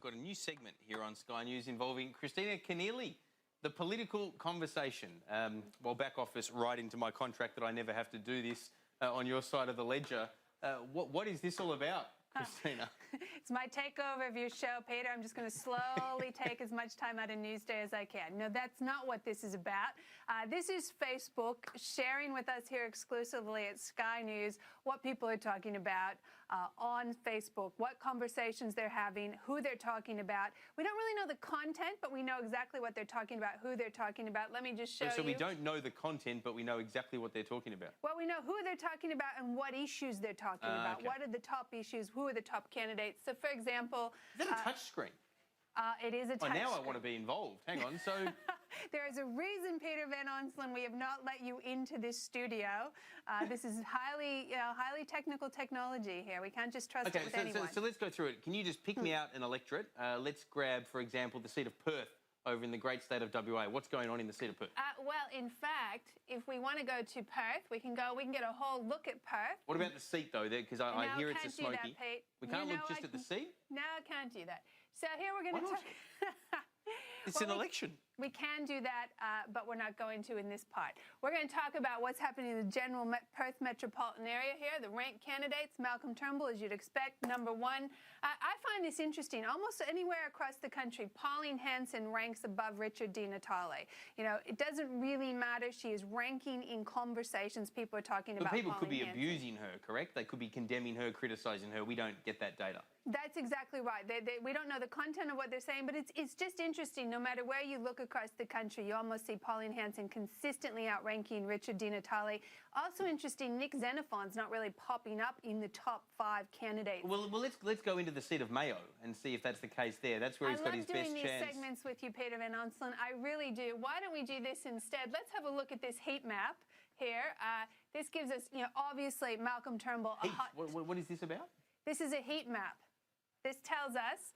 got a new segment here on Sky News involving Kristina Keneally, the political conversation. Well, back office right into my contract that I never have to do this on your side of the ledger. What is this all about, Kristina? It's my takeover of your show, Peter. I'm just going to slowly take as much time out of Newsday as I can. No, that's not what this is about. This is Facebook sharing with us here exclusively at Sky News what people are talking about on Facebook, what conversations they're having, who they're talking about. We don't really know the content, but we know exactly what they're talking about, who they're talking about. Let me just show you. So we don't know the content, but we know exactly what they're talking about. Well, we know who they're talking about and what issues they're talking about. Okay. What are the top issues? Who are the top candidates? So, for example... Is that a touch screen? It is a touch now screen. I want to be involved. Hang on, so... There is a reason, Peter Van Onselen, we have not let you into this studio. This is highly technical technology here. We can't just trust it with anyone. So let's go through it. Can you just pick me out an electorate? Let's grab, for example, the seat of Perth over in the great state of WA. What's going on in the seat of Perth? Well, in fact, if we want to go to Perth, we can get a whole look at Perth. What about the seat, though? Because I hear it's a smoky. Can't do that, Pete. We can't look just at the seat? No, I can't do that. So here we're going to talk... It's an election. We can do that, but we're not going to in this part. We're going to talk about what's happening in the general Perth metropolitan area here. The ranked candidates, Malcolm Turnbull, as you'd expect, #1. I find this interesting. Almost anywhere across the country, Pauline Hanson ranks above Richard Di Natale. You know, it doesn't really matter. She is ranking in conversations. People are talking about people Pauline could be Hanson. abusing her, correct? They could be condemning her, criticising her. We don't get that data. That's exactly right. We don't know the content of what they're saying, but it's just interesting. No matter where you look across the country, you almost see Pauline Hanson consistently outranking Richard Di Natale. Also interesting, Nick Xenophon's not really popping up in the top 5 candidates. Well, let's go into the seat of Mayo and see if that's the case there. That's where he's got his best chance. I love doing these segments with you, Peter Van Onselen. I really do. Why don't we do this instead? Let's have a look at this heat map here. This gives us, obviously Malcolm Turnbull. What is this about? This is a heat map. This tells us,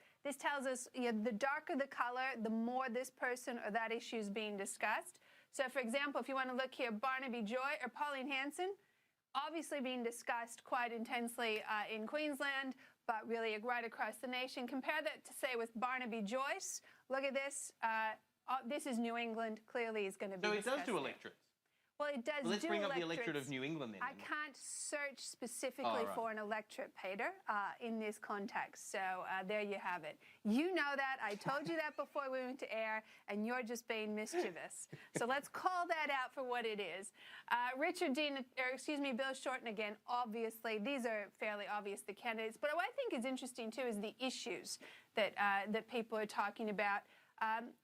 the darker the colour, the more this person or that issue is being discussed. So, for example, if you want to look here, Barnaby Joy or Pauline Hanson, obviously being discussed quite intensely in Queensland, but really right across the nation. Compare that to, say, with Barnaby Joyce. Look at this. This is New England. Clearly is going to be discussed. So it does do electorates. Well, it does. Let's bring up the electorate of New England then. I can't search specifically for an electorate, Peter, in this context. So there you have it. You know that. I told you that before we went to air, and you're just being mischievous. So let's call that out for what it is. Bill Shorten again. Obviously, these are fairly obvious, the candidates. But what I think is interesting too is the issues that people are talking about.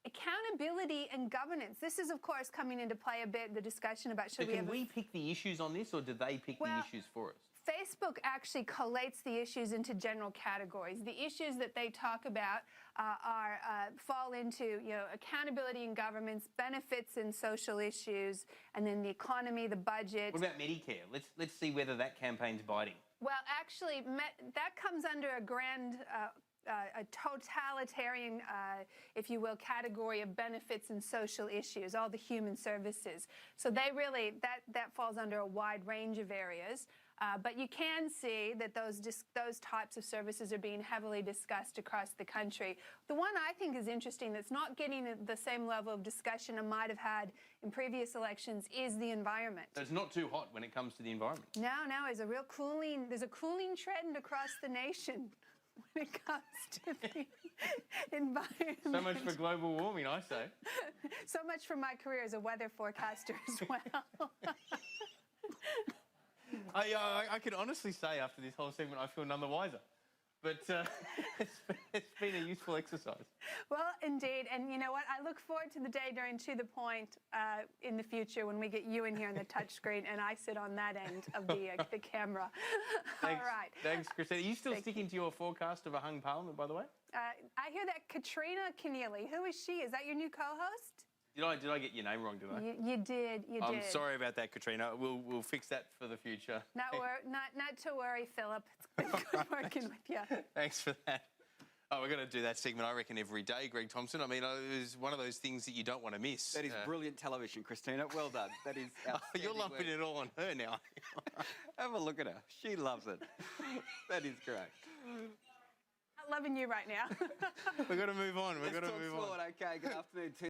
Accountability and governance. This is, of course, coming into play a bit, the discussion about Can we pick the issues on this, or do they pick the issues for us? Facebook actually collates the issues into general categories. The issues that they talk about fall into, accountability in governments, benefits and social issues, and then the economy, the budget. What about Medicare? Let's see whether that campaign's biting. Well, actually, that comes under a totalitarian, if you will, category of benefits and social issues, all the human services. So they really, that falls under a wide range of areas. But you can see that those types of services are being heavily discussed across the country. The one I think is interesting that's not getting the same level of discussion I might have had in previous elections is the environment. So it's not too hot when it comes to the environment? No, there's a cooling trend across the nation when it comes to the environment. So much for global warming, I say. So much for my career as a weather forecaster as well. I can honestly say after this whole segment I feel none the wiser. But it's been a useful exercise. Well, indeed. And you know what? I look forward to the day during To The Point in the future when we get you in here on the touchscreen and I sit on that end of the camera. Thanks, all right. Thanks, Kristina. Are you still sticking to your forecast of a hung parliament, by the way? I hear that Kristina Keneally. Who is she? Is that your new co-host? Did I get your name wrong, did I? You did. I'm sorry about that, Katrina. We'll fix that for the future. Not to worry, Philip. It's been good working with you. Thanks for that. Oh, we're going to do that segment, I reckon, every day, Greg Thompson. I mean, it was one of those things that you don't want to miss. That is brilliant television, Kristina. Well done. That is outstanding. You're lumping it all on her now. Have a look at her. She loves it. That is great. not loving you right now. We've got to move on. We've got to Let's talk move on. sport. Okay, good afternoon.